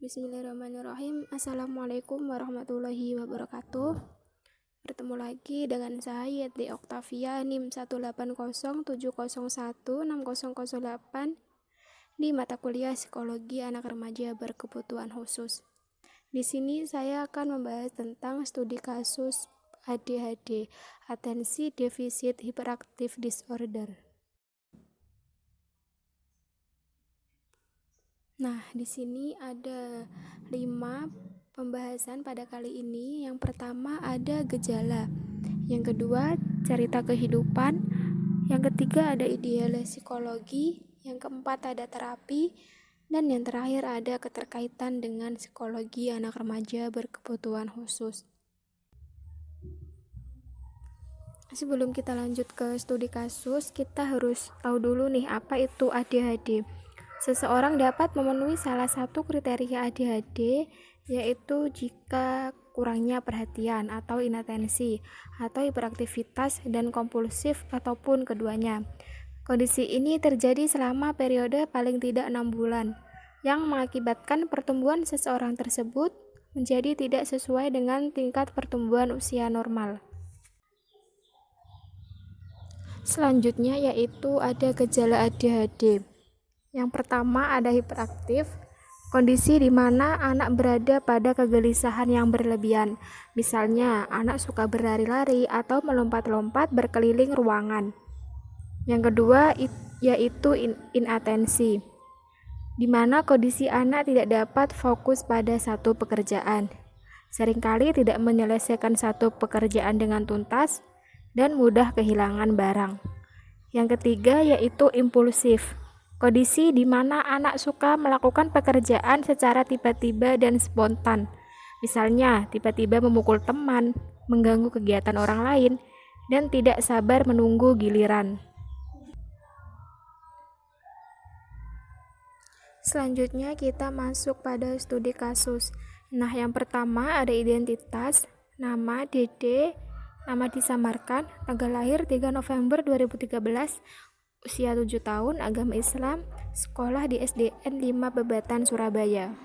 Bismillahirrahmanirrahim. Assalamualaikum warahmatullahi wabarakatuh. Bertemu lagi dengan saya Yeti Oktavia NIM 18017016008 di mata kuliah Psikologi Anak Remaja Berkebutuhan Khusus. Di sini saya akan membahas tentang studi kasus ADHD, Attention Deficit Hyperactive Disorder. Nah, di sini ada 5 pembahasan pada kali ini. Yang pertama ada gejala, yang kedua cerita kehidupan, yang ketiga ada ideal psikologi, yang keempat ada terapi, dan yang terakhir ada keterkaitan dengan psikologi anak remaja berkebutuhan khusus. Sebelum kita lanjut ke studi kasus, kita harus tahu dulu nih apa itu ADHD. Seseorang dapat memenuhi salah satu kriteria ADHD, yaitu jika kurangnya perhatian atau inatensi, atau hiperaktivitas dan kompulsif ataupun keduanya. Kondisi ini terjadi selama periode paling tidak 6 bulan, yang mengakibatkan pertumbuhan seseorang tersebut menjadi tidak sesuai dengan tingkat pertumbuhan usia normal. Selanjutnya yaitu ada gejala ADHD. Yang pertama ada hiperaktif, kondisi di mana anak berada pada kegelisahan yang berlebihan. Misalnya, anak suka berlari-lari atau melompat-lompat berkeliling ruangan. Yang kedua yaitu inatensi, di mana kondisi anak tidak dapat fokus pada satu pekerjaan. Seringkali tidak menyelesaikan satu pekerjaan dengan tuntas dan mudah kehilangan barang. Yang ketiga yaitu impulsif, kondisi di mana anak suka melakukan pekerjaan secara tiba-tiba dan spontan. Misalnya, tiba-tiba memukul teman, mengganggu kegiatan orang lain, dan tidak sabar menunggu giliran. Selanjutnya kita masuk pada studi kasus. Nah, yang pertama ada identitas, nama Dede, nama disamarkan, tanggal lahir 3 November 2013, usia 7 tahun, agama Islam, sekolah di SDN 5 Bebatan, Surabaya.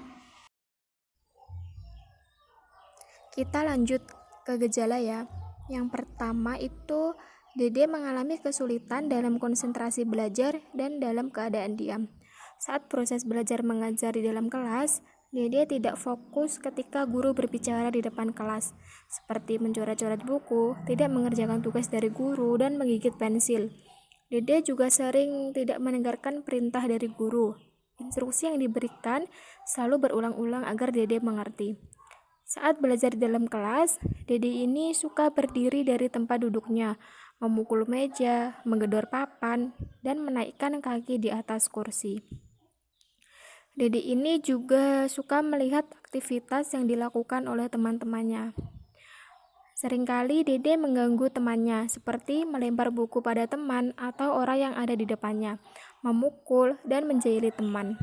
Kita lanjut ke gejala ya. Yang pertama itu Dede mengalami kesulitan dalam konsentrasi belajar dan dalam keadaan diam. Saat proses belajar mengajar di dalam kelas, Dede tidak fokus ketika guru berbicara di depan kelas, seperti mencoret-coret buku, tidak mengerjakan tugas dari guru, dan menggigit pensil. Dede juga sering tidak mendengarkan perintah dari guru. Instruksi yang diberikan selalu berulang-ulang agar Dede mengerti. Saat belajar di dalam kelas, Dede ini suka berdiri dari tempat duduknya, memukul meja, menggedor papan, dan menaikkan kaki di atas kursi. Dede ini juga suka melihat aktivitas yang dilakukan oleh teman-temannya. Seringkali Dede mengganggu temannya, seperti melempar buku pada teman atau orang yang ada di depannya, memukul dan menjahili teman.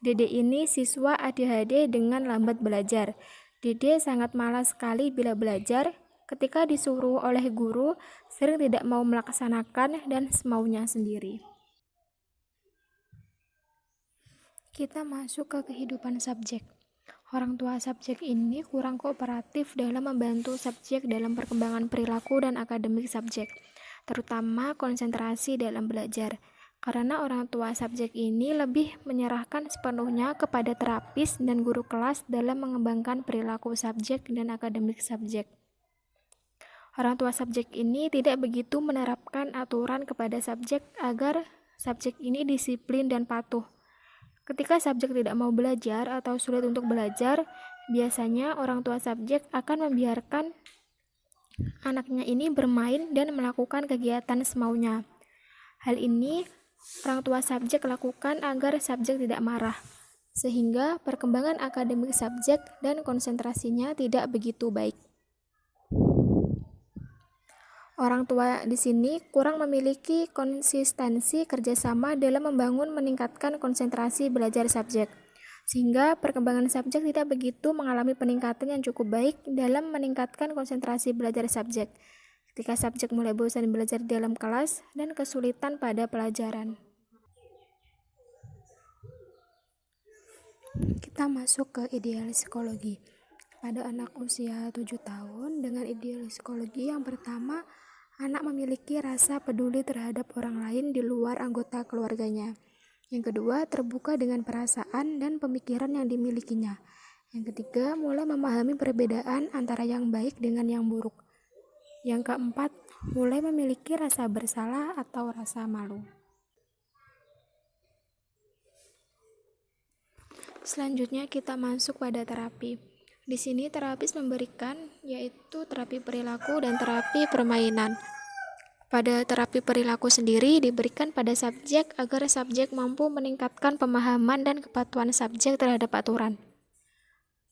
Dede ini siswa ADHD dengan lambat belajar. Dede sangat malas sekali bila belajar. Ketika disuruh oleh guru, sering tidak mau melaksanakan dan semaunya sendiri. Kita masuk ke kehidupan subjek. Orang tua subjek ini kurang kooperatif dalam membantu subjek dalam perkembangan perilaku dan akademik subjek, terutama konsentrasi dalam belajar. Karena orang tua subjek ini lebih menyerahkan sepenuhnya kepada terapis dan guru kelas dalam mengembangkan perilaku subjek dan akademik subjek. Orang tua subjek ini tidak begitu menerapkan aturan kepada subjek agar subjek ini disiplin dan patuh. Ketika subjek tidak mau belajar atau sulit untuk belajar, biasanya orang tua subjek akan membiarkan anaknya ini bermain dan melakukan kegiatan semaunya. Hal ini orang tua subjek lakukan agar subjek tidak marah, sehingga perkembangan akademik subjek dan konsentrasinya tidak begitu baik. Orang tua di sini kurang memiliki konsistensi kerjasama dalam meningkatkan konsentrasi belajar subjek, sehingga perkembangan subjek tidak begitu mengalami peningkatan yang cukup baik dalam meningkatkan konsentrasi belajar subjek, ketika subjek mulai bosan belajar di dalam kelas dan kesulitan pada pelajaran. Kita masuk ke ideal psikologi. Pada anak usia 7 tahun, dengan ideal psikologi yang pertama, anak memiliki rasa peduli terhadap orang lain di luar anggota keluarganya. Yang kedua, terbuka dengan perasaan dan pemikiran yang dimilikinya. Yang ketiga, mulai memahami perbedaan antara yang baik dengan yang buruk. Yang keempat, mulai memiliki rasa bersalah atau rasa malu. Selanjutnya kita masuk pada terapi. Di sini terapis memberikan yaitu terapi perilaku dan terapi permainan. Pada terapi perilaku sendiri diberikan pada subjek agar subjek mampu meningkatkan pemahaman dan kepatuhan subjek terhadap aturan.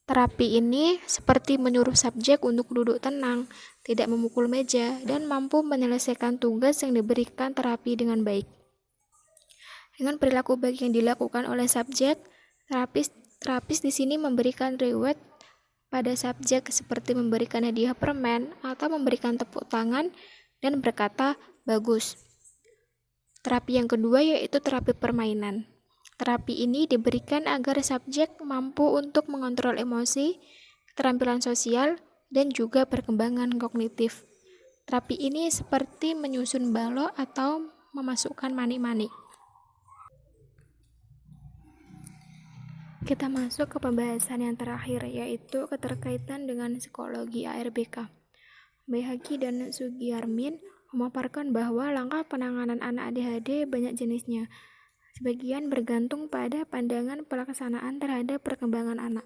Terapi ini seperti menyuruh subjek untuk duduk tenang, tidak memukul meja, dan mampu menyelesaikan tugas yang diberikan terapi dengan baik. Dengan perilaku baik yang dilakukan oleh subjek, terapis di sini memberikan reward pada subjek seperti memberikan hadiah permen atau memberikan tepuk tangan dan berkata bagus. Terapi yang kedua yaitu terapi permainan. Terapi ini diberikan agar subjek mampu untuk mengontrol emosi, keterampilan sosial, dan juga perkembangan kognitif. Terapi ini seperti menyusun balok atau memasukkan mani-mani. Kita masuk ke pembahasan yang terakhir, yaitu keterkaitan dengan psikologi ARBK. Bayhaqi dan Sugiarmin memaparkan bahwa langkah penanganan anak ADHD banyak jenisnya. Sebagian bergantung pada pandangan pelaksanaan terhadap perkembangan anak.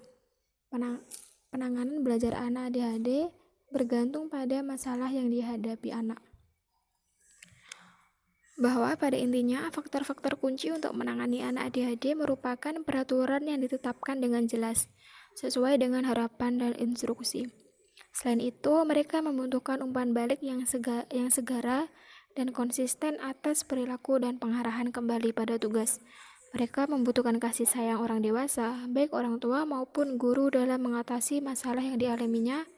Penanganan belajar anak ADHD bergantung pada masalah yang dihadapi anak. Bahwa pada intinya faktor-faktor kunci untuk menangani anak ADHD merupakan peraturan yang ditetapkan dengan jelas, sesuai dengan harapan dan instruksi. Selain itu, mereka membutuhkan umpan balik yang segera dan konsisten atas perilaku dan pengarahan kembali pada tugas. Mereka membutuhkan kasih sayang orang dewasa, baik orang tua maupun guru dalam mengatasi masalah yang dialaminya,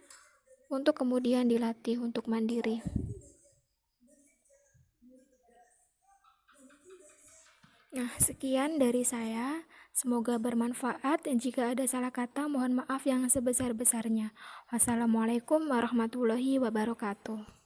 untuk kemudian dilatih untuk mandiri. Nah, sekian dari saya. Semoga bermanfaat. Jika ada salah kata, mohon maaf yang sebesar-besarnya. Wassalamualaikum warahmatullahi wabarakatuh.